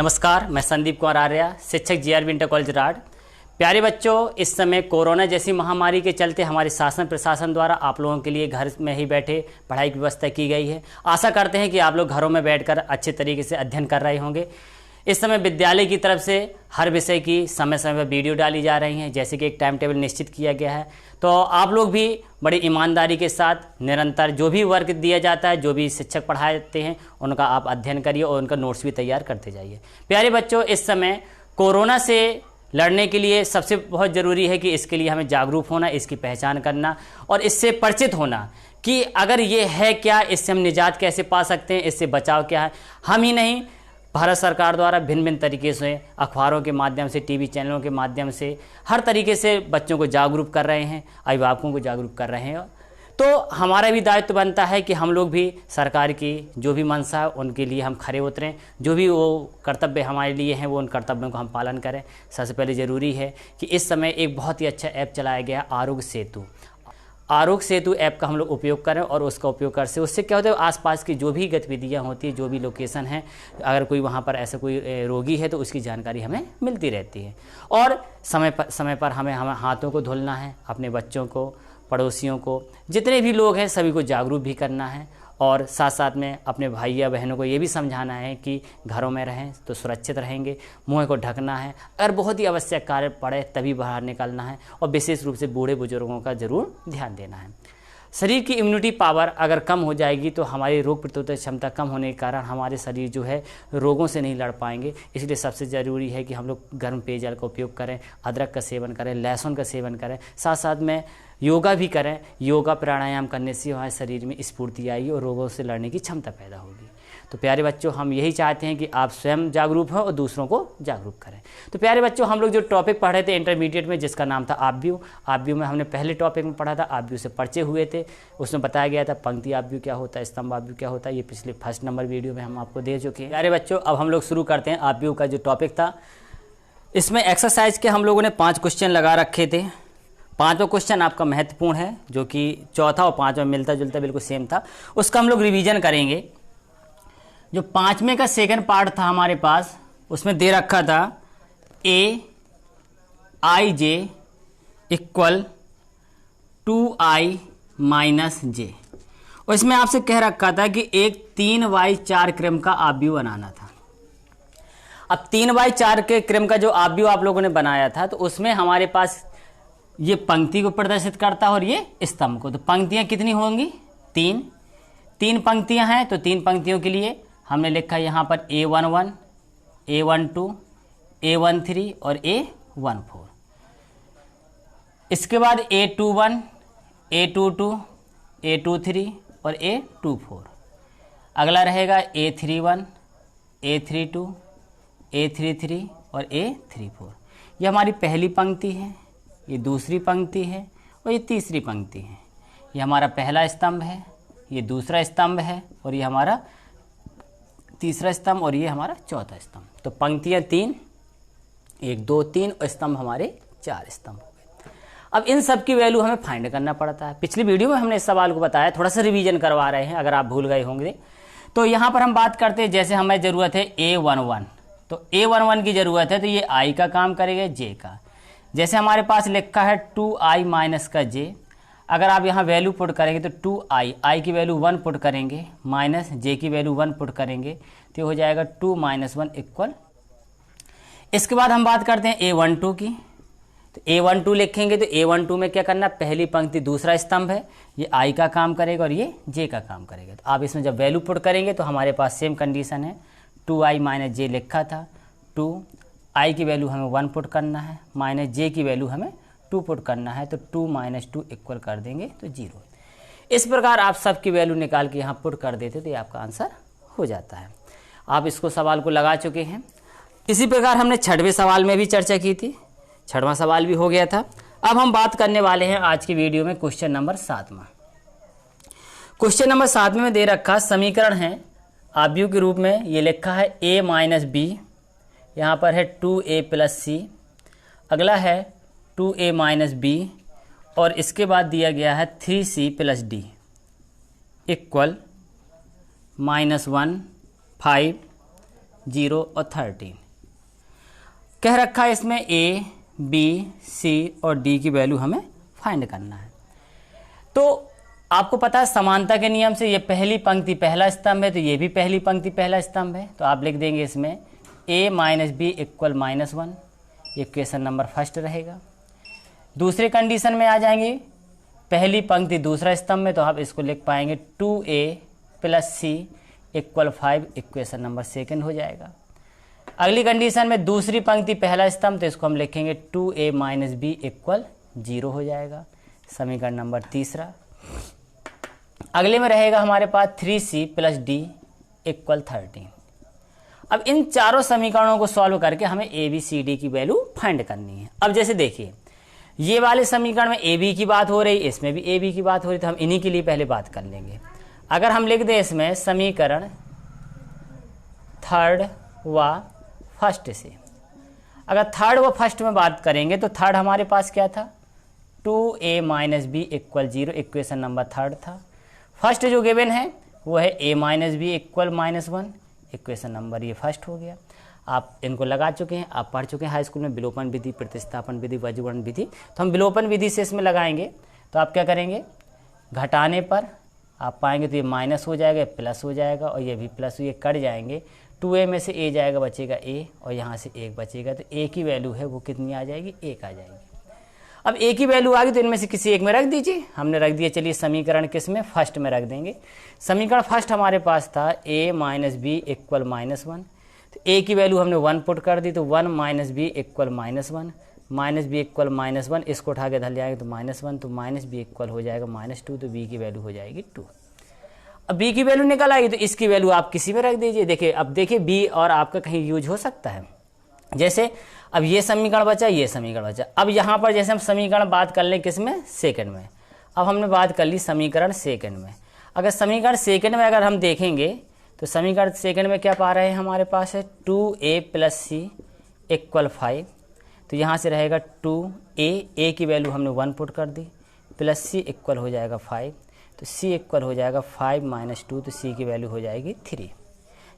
नमस्कार, मैं संदीप कुमार आर्या, शिक्षक जीआरबी इंटर कॉलेज राड। प्यारे बच्चों, इस समय कोरोना जैसी महामारी के चलते हमारे शासन प्रशासन द्वारा आप लोगों के लिए घर में ही बैठे पढ़ाई की व्यवस्था की गई है। आशा करते हैं कि आप लोग घरों में बैठकर अच्छे तरीके से अध्ययन कर रहे होंगे। इस समय विद्यालय की तरफ से हर विषय की समय समय पर वीडियो डाली जा रही हैं, जैसे कि एक टाइम टेबल निश्चित किया गया है। तो आप लोग भी बड़ी ईमानदारी के साथ निरंतर जो भी वर्क दिया जाता है, जो भी शिक्षक पढ़ाते हैं, उनका आप अध्ययन करिए और उनका नोट्स भी तैयार करते जाइए। प्यारे बच्चों, इस समय कोरोना से लड़ने के लिए सबसे बहुत ज़रूरी है कि इसके लिए हमें जागरूक होना, इसकी पहचान करना और इससे परिचित होना कि अगर ये है क्या, इससे हम निजात कैसे पा सकते हैं, इससे बचाव क्या है। हम ही नहीं, भारत सरकार द्वारा भिन्न भिन्न तरीके से अखबारों के माध्यम से, टीवी चैनलों के माध्यम से हर तरीके से बच्चों को जागरूक कर रहे हैं, अभिभावकों को जागरूक कर रहे हैं। तो हमारा भी दायित्व बनता है कि हम लोग भी सरकार की जो भी मंशा है उनके लिए हम खरे उतरें, जो भी वो कर्तव्य हमारे लिए हैं वो उन कर्तव्यों को हम पालन करें। सबसे पहले ज़रूरी है कि इस समय एक बहुत ही अच्छा ऐप चलाया गया, आरोग्य सेतु। आरोग्य सेतु ऐप का हम लोग उपयोग करें और उसका उपयोग कर से उससे क्या होता है, आसपास की जो भी गतिविधियां होती है, जो भी लोकेशन है, अगर कोई वहां पर ऐसा कोई रोगी है तो उसकी जानकारी हमें मिलती रहती है। और समय पर हमें हाथों को धुलना है, अपने बच्चों को, पड़ोसियों को, जितने भी लोग हैं सभी को जागरूक भी करना है। और साथ साथ में अपने भाई या बहनों को ये भी समझाना है कि घरों में रहें तो सुरक्षित रहेंगे, मुंह को ढकना है, अगर बहुत ही आवश्यक कार्य पड़े तभी बाहर निकलना है और विशेष रूप से बूढ़े बुजुर्गों का ज़रूर ध्यान देना है। शरीर की इम्यूनिटी पावर अगर कम हो जाएगी तो हमारी रोग प्रतिरोधक क्षमता कम होने के कारण हमारे शरीर जो है रोगों से नहीं लड़ पाएंगे। इसलिए सबसे ज़रूरी है कि हम लोग गर्म पेयजल का उपयोग करें, अदरक का सेवन करें, लहसुन का सेवन करें, साथ साथ में योगा भी करें। योगा प्राणायाम करने से हमारे शरीर में स्फूर्ति आएगी और रोगों से लड़ने की क्षमता पैदा होगी। तो प्यारे बच्चों, हम यही चाहते हैं कि आप स्वयं जागरूक हों और दूसरों को जागरूक करें। तो प्यारे बच्चों, हम लोग जो टॉपिक पढ़ रहे थे इंटरमीडिएट में, जिसका नाम था आव्यूह में हमने पहले टॉपिक में पढ़ा था, आव्यूह से परिचय हुए थे। उसमें बताया गया था पंक्ति आव्यूह क्या होता है, स्तंभ आव्यूह क्या होता है। ये पिछले फर्स्ट नंबर वीडियो में हम आपको दे चुके हैं। प्यारे बच्चों, अब हम लोग शुरू करते हैं आव्यूह का जो टॉपिक था। इसमें एक्सरसाइज के हम लोगों ने 5 क्वेश्चन लगा रखे थे। 5वां क्वेश्चन आपका महत्वपूर्ण है, जो कि चौथा और 5वां मिलता जुलता बिल्कुल सेम था। उसका हम लोग रिवीजन करेंगे। जो 5वें का सेकंड पार्ट था हमारे पास, उसमें दे रखा था AIJ इक्वल 2I माइनस जे, और इसमें आपसे कह रखा था कि एक 3/4 क्रम का आव्यूह बनाना था। अब 3/4 के क्रम का जो आव्यूह आप लोगों ने बनाया था, तो उसमें हमारे पास ये पंक्ति को प्रदर्शित करता है और ये स्तंभ को। तो पंक्तियां कितनी होंगी? 3 पंक्तियां हैं। तो 3 पंक्तियों के लिए हमने लिखा यहाँ पर A11, A12, A13 और A14। इसके बाद A21, A22, A23 और A24। अगला रहेगा A31, A32, A33 और A34। ये हमारी पहली पंक्ति है, ये दूसरी पंक्ति है और ये तीसरी पंक्ति है। ये हमारा पहला स्तंभ है, ये दूसरा स्तंभ है और ये हमारा तीसरा स्तंभ और ये हमारा चौथा स्तंभ। तो पंक्तियां 3, 1 2 3 और स्तंभ हमारे 4 स्तंभ हो गए। अब इन सब की वैल्यू हमें फाइंड करना पड़ता है। पिछली वीडियो में हमने इस सवाल को बताया, थोड़ा सा रिवीजन करवा रहे हैं अगर आप भूल गए होंगे। तो यहाँ पर हम बात करते हैं, जैसे हमें ज़रूरत है A11, तो A11 की ज़रूरत है, तो ये I का काम करेगा, J का। जैसे हमारे पास लिखा है 2I माइनस का J, अगर आप यहाँ वैल्यू पुट करेंगे तो 2I, I की वैल्यू 1 पुट करेंगे, माइनस J की वैल्यू 1 पुट करेंगे, तो हो जाएगा 2 - 1 इक्वल। इसके बाद हम बात करते हैं A12 की। तो A12 लिखेंगे तो A12 में क्या करना, पहली पंक्ति दूसरा स्तंभ है, ये I का काम करेगा और ये J का काम करेगा। तो आप इसमें जब वैल्यू पुट करेंगे तो हमारे पास सेम कंडीशन है, 2I माइनस J लिखा था, 2I की वैल्यू हमें 1 पुट करना है, माइनस J की वैल्यू हमें 2 पुट करना है, तो 2 - 2 इक्वल कर देंगे तो 0। इस प्रकार आप सबकी वैल्यू निकाल के यहाँ पुट कर देते तो ये आपका आंसर हो जाता है। आप इसको सवाल को लगा चुके हैं। इसी प्रकार हमने 6वें सवाल में भी चर्चा की थी, 6वां सवाल भी हो गया था। अब हम बात करने वाले हैं आज की वीडियो में क्वेश्चन नंबर 7वां। क्वेश्चन नंबर 7 में दे रखा समीकरण है आव्यूह के रूप में, ये लिखा है A माइनस B, यहाँ पर है 2A प्लस C, अगला है 2A माइनस B और इसके बाद दिया गया है 3C प्लस D इक्वल -1, 5, 0 और 13 कह रखा है। इसमें A, B, C और D की वैल्यू हमें फाइंड करना है। तो आपको पता है समानता के नियम से ये पहली पंक्ति पहला स्तंभ है, तो ये भी पहली पंक्ति पहला स्तंभ है, तो आप लिख देंगे इसमें A माइनस बी इक्वल -1, ये क्वेश्चन नंबर फर्स्ट रहेगा। दूसरे कंडीशन में आ जाएंगे, पहली पंक्ति दूसरा स्तंभ में, तो आप इसको लिख पाएंगे 2A plus C equal 5, equation number second हो जाएगा। अगली कंडीशन में दूसरी पंक्ति पहला स्तंभ, तो इसको हम लिखेंगे 2A माइनस बी इक्वल 0 हो जाएगा, समीकरण नंबर तीसरा। अगले में रहेगा हमारे पास 3C प्लस D इक्वल 13। अब इन चारों समीकरणों को सॉल्व करके हमें ABCD की वैल्यू फाइंड करनी है। अब जैसे देखिए, ये वाले समीकरण में AB की बात हो रही, इसमें भी AB की बात हो रही, तो हम इन्हीं के लिए पहले बात कर लेंगे। अगर हम लिख दें इसमें समीकरण थर्ड व फर्स्ट से, अगर थर्ड व फर्स्ट में बात करेंगे तो थर्ड हमारे पास क्या था, 2A minus B equal 0, equation number third था। फर्स्ट जो गिवन है वो है A minus B equal -1, equation number ये फर्स्ट हो गया। आप इनको लगा चुके हैं, आप पढ़ चुके हैं हाई स्कूल में विलोपन विधि, प्रतिस्थापन विधि, वज्रगुणन विधि। तो हम विलोपन विधि से इसमें लगाएंगे, तो आप क्या करेंगे, घटाने पर आप पाएंगे तो ये माइनस हो जाएगा, प्लस हो जाएगा, और ये भी प्लस, ये कट जाएंगे। 2A में से A जाएगा, बचेगा A, और यहाँ से 1 बचेगा, तो A की वैल्यू है वो कितनी आ जाएगी, 1 आ जाएगी। अब A की वैल्यू आ गई तो इनमें से किसी एक में रख दीजिए, हमने रख दिया। चलिए समीकरण किस में, फर्स्ट में रख देंगे। समीकरण फर्स्ट हमारे पास था A माइनस बी इक्वल -1, तो A की वैल्यू हमने 1 पुट कर दी, तो 1 minus B equal -1, minus B equal -1, इसको उठा के इधर ले आएंगे तो -1, तो माइनस बी इक्वल हो जाएगा -2, तो B की वैल्यू हो जाएगी 2। अब B की वैल्यू निकल आएगी तो इसकी वैल्यू आप किसी में रख दीजिए। देखिए, अब देखिए B और आपका कहीं यूज हो सकता है। जैसे अब ये समीकरण बचा, ये समीकरण बचा। अब यहाँ पर जैसे हम समीकरण बात कर लें किस में, सेकंड में। अब हमने बात कर ली समीकरण सेकंड में। अगर समीकरण सेकंड में अगर हम देखेंगे तो समीकरण सेकंड में क्या पा रहे हैं, हमारे पास है 2A प्लस C इक्वल 5, तो यहाँ से रहेगा 2A की वैल्यू हमने 1 पुट कर दी, प्लस C इक्वल हो जाएगा 5, तो C इक्वल हो जाएगा 5 माइनस 2, तो C की वैल्यू हो जाएगी 3।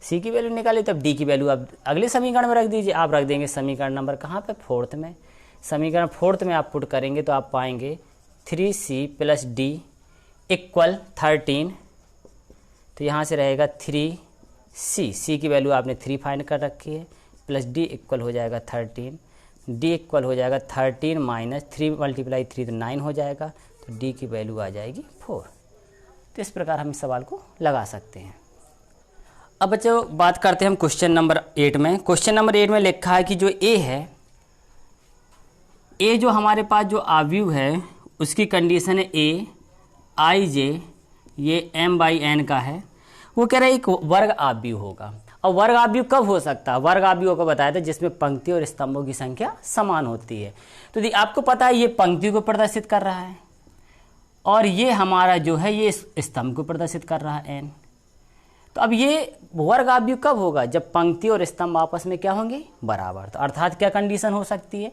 C की वैल्यू निकाली, तब D की वैल्यू अब अगले समीकरण में रख दीजिए। आप रख देंगे समीकरण नंबर कहाँ पे, फोर्थ में। समीकरण फोर्थ में आप पुट करेंगे तो आप पाएंगे 3C प्लस D इक्वल 13, तो यहाँ से रहेगा 3C की वैल्यू आपने 3 फाइंड कर रखी है, प्लस D इक्वल हो जाएगा 13, D इक्वल हो जाएगा 13 माइनस 3 मल्टीप्लाई 3 तो 9 हो जाएगा, तो D की वैल्यू आ जाएगी 4। तो इस प्रकार हम इस सवाल को लगा सकते हैं। अब बच्चों बात करते हैं हम क्वेश्चन नंबर 8 में। क्वेश्चन नंबर 8 में लिखा है कि जो A है, A जो हमारे पास जो आव्यूह है उसकी कंडीशन है A IJ, ये m/n का है। वो कह रहा है एक वर्ग आव्यूह होगा। और वर्ग आव्यूह कब हो सकता है, वर्ग आव्यूह को बताया था जिसमें पंक्ति और स्तंभों की संख्या समान होती है। तो आपको पता है ये पंक्तियों को प्रदर्शित कर रहा है और ये हमारा जो है ये स्तंभ को प्रदर्शित कर रहा है n। तो अब ये वर्ग आव्यूह कब होगा, जब पंक्ति और स्तंभ आपस में क्या होंगे, बराबर। तो अर्थात क्या कंडीशन हो सकती है,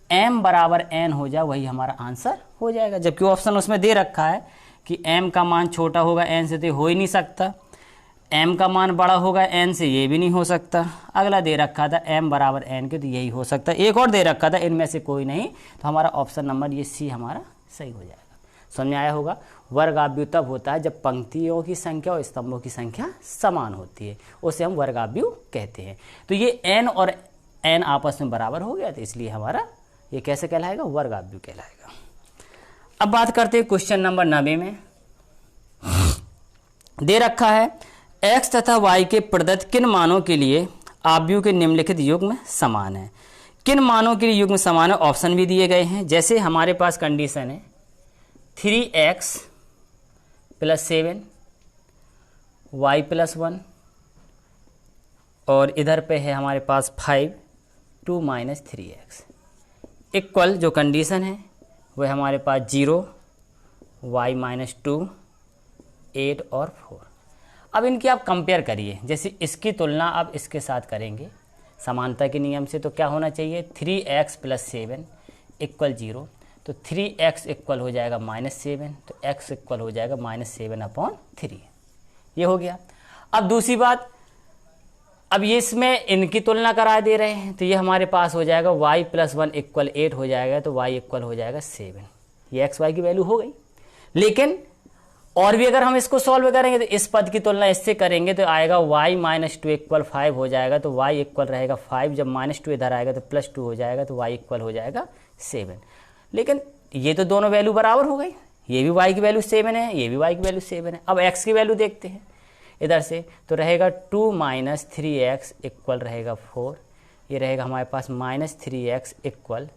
m बराबर n हो जाए, वही हमारा आंसर हो जाएगा। जबकि ऑप्शन उसमें दे रखा है कि m का मान छोटा होगा n से, तो हो ही नहीं सकता। m का मान बड़ा होगा n से, ये भी नहीं हो सकता। अगला दे रखा था m बराबर n के, तो यही हो सकता है। एक और दे रखा था, इनमें से कोई नहीं, तो हमारा ऑप्शन नंबर ये C हमारा सही हो जाएगा। समझ में आया होगा। वर्ग आव्यूह तब होता है जब पंक्तियों की संख्या और स्तंभों की संख्या समान होती है, उसे हम वर्ग आव्यूह कहते हैं। तो ये n और n आपस में बराबर हो गया, तो इसलिए हमारा ये कैसे कहलाएगा, वर्ग आव्यूह कहलाएगा। अब बात करते हैं क्वेश्चन नंबर 90 में। दे रखा है x तथा y के प्रदत्त किन मानों के लिए आव्यूह के निम्नलिखित युग्म समान है। किन मानों के लिए युग्म समान है, ऑप्शन भी दिए गए हैं। जैसे हमारे पास कंडीशन है 3x प्लस 7 y प्लस 1, और इधर पे है हमारे पास 5 2 माइनस 3x इक्वल, जो कंडीशन है वह हमारे पास 0 y माइनस 2 8 और 4। अब इनकी आप कंपेयर करिए, जैसे इसकी तुलना आप इसके साथ करेंगे समानता के नियम से, तो क्या होना चाहिए, 3x प्लस 7 इक्वल 0, तो 3x इक्वल हो जाएगा -7, तो x इक्वल हो जाएगा -7/3, ये हो गया। अब दूसरी बात, अब ये इसमें इनकी तुलना करा दे रहे हैं, तो ये हमारे पास हो जाएगा y + 1 = 8 हो जाएगा, तो y इक्वल हो जाएगा 7। ये एक्स वाई की वैल्यू हो गई। लेकिन और भी अगर हम इसको सॉल्व करेंगे तो इस पद की तुलना इससे करेंगे तो आएगा y - 2 = 5 हो जाएगा, तो y इक्वल रहेगा 5। जब -2 इधर आएगा तो +2 हो जाएगा, तो y इक्वल हो जाएगा 7। लेकिन ये तो दोनों वैल्यू बराबर हो गई, ये भी y की वैल्यू 7 है, ये भी y की वैल्यू 7 है। अब x की वैल्यू देखते हैं इधर से, तो रहेगा 2 - 3x इक्वल रहेगा 4। ये रहेगा हमारे पास -3x इक्वल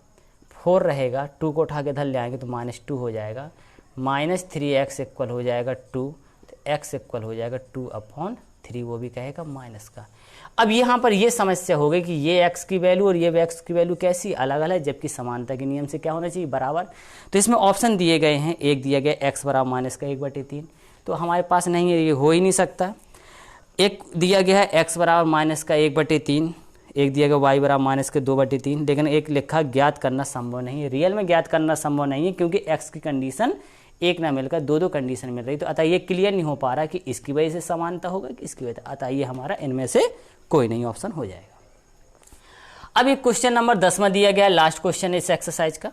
4 रहेगा, 2 को उठा के इधर ले आएंगे तो -2 हो जाएगा, -3x इक्वल हो जाएगा 2, तो x इक्वल हो जाएगा 2/3, वो भी कहेगा माइनस का। अब यहाँ पर ये समस्या हो गई कि ये x की वैल्यू और ये x की वैल्यू कैसी अलग अलग है, जबकि समानता के नियम से क्या होना चाहिए, बराबर। तो इसमें ऑप्शन दिए गए हैं, एक दिया गया x = -1/3, तो हमारे पास नहीं है, ये हो ही नहीं सकता। एक दिया गया है x = -1/3, एक दिया गया y = -2/3, लेकिन एक लिखा ज्ञात करना संभव नहीं है। रियल में ज्ञात करना संभव नहीं है, क्योंकि x की कंडीशन एक ना मिलकर दो कंडीशन मिल रही, तो अतः ये क्लियर नहीं हो पा रहा कि इसकी वजह से समानता होगा कि इसकी वजह से, अतः ये हमारा इनमें से कोई नहीं ऑप्शन हो जाएगा। अब ये क्वेश्चन नंबर 10वां दिया गया, लास्ट क्वेश्चन इस एक्सरसाइज का।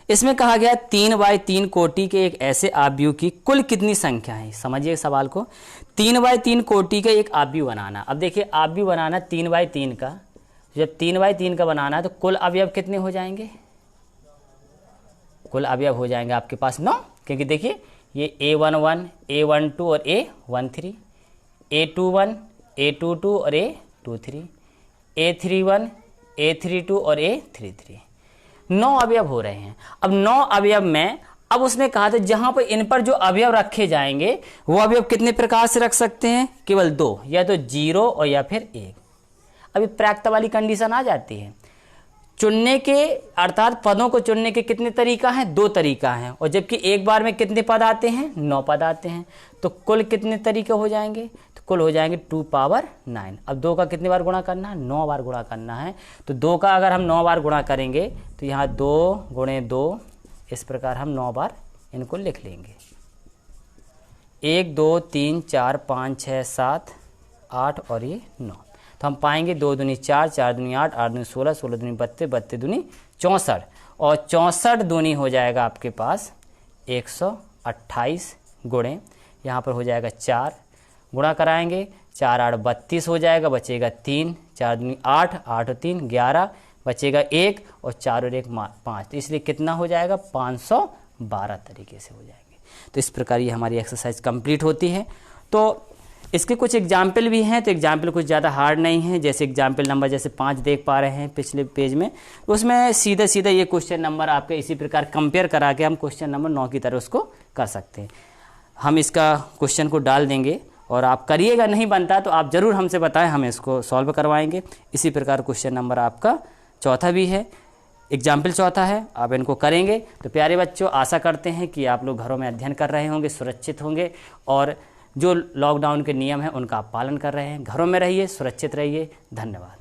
इसमें कहा गया 3/3 कोटि के एक ऐसे आव्यूह की कुल कितनी संख्या है। समझिए सवाल को, 3/3 कोटि का एक आव्यूह बनाना। अब देखिए आव्यूह बनाना 3/3 का, जब 3/3 का बनाना है तो कुल अवयव कितने हो जाएंगे, कुल अवयव हो जाएंगे आपके पास 9, क्योंकि देखिए ये A11, A12 और A13, A21, A22 और A23, A31, A32 और A33, 9 अवयव हो रहे हैं। अब 9 अवयव में अब उसने कहा था जहां पर इन पर जो अवयव रखे जाएंगे वो अवयव कितने प्रकार से रख सकते हैं, केवल 2, या तो 0 और या फिर 1। अभी प्रायिकता वाली कंडीशन आ जाती है। चुनने के अर्थात पदों को चुनने के कितने तरीका हैं, 2 तरीका हैं, और जबकि एक बार में कितने पद आते हैं, 9 पद आते हैं, तो कुल कितने तरीके हो जाएंगे, तो कुल हो जाएंगे 2⁻9। अब 2 का कितने बार गुणा करना है, 9 बार गुणा करना है। तो 2 का अगर हम 9 बार गुणा करेंगे तो यहाँ 2 × 2, इस प्रकार हम 9 बार इनको लिख लेंगे। 1 2 3 4 5 6 7 8 और ये 9, तो हम पाएंगे 2 दूनी 4, 4 दूनी 8, 8 दूनी 16, 16 दूनी 32, 32 दूनी 64, और 64 दूनी हो जाएगा आपके पास 128 गुणे, यहाँ पर हो जाएगा 4, गुणा कराएंगे 4 8 32 हो जाएगा, बचेगा 3, 4 दूनी 8, 8 और 3 11, बचेगा 1, और 4 और 1 5, तो इसलिए कितना हो जाएगा 512 तरीके से हो जाएंगे। तो इस प्रकार ये हमारी एक्सरसाइज कंप्लीट होती है। तो इसके कुछ एग्जाम्पल भी हैं, तो एग्जाम्पल कुछ ज़्यादा हार्ड नहीं है। जैसे एग्जाम्पल नंबर जैसे 5 देख पा रहे हैं पिछले पेज में, उसमें सीधा सीधा ये क्वेश्चन नंबर आपके इसी प्रकार कंपेयर करा के हम क्वेश्चन नंबर 9 की तरह उसको कर सकते हैं। हम इसका क्वेश्चन को डाल देंगे और आप करिएगा, नहीं बनता तो आप ज़रूर हमसे बताएं, हम इसको सॉल्व करवाएंगे। इसी प्रकार क्वेश्चन नंबर आपका 4था भी है, एग्जाम्पल 4था है, आप इनको करेंगे। तो प्यारे बच्चों, आशा करते हैं कि आप लोग घरों में अध्ययन कर रहे होंगे, सुरक्षित होंगे, और जो लॉकडाउन के नियम हैं उनका आप पालन कर रहे हैं। घरों में रहिए, सुरक्षित रहिए। धन्यवाद।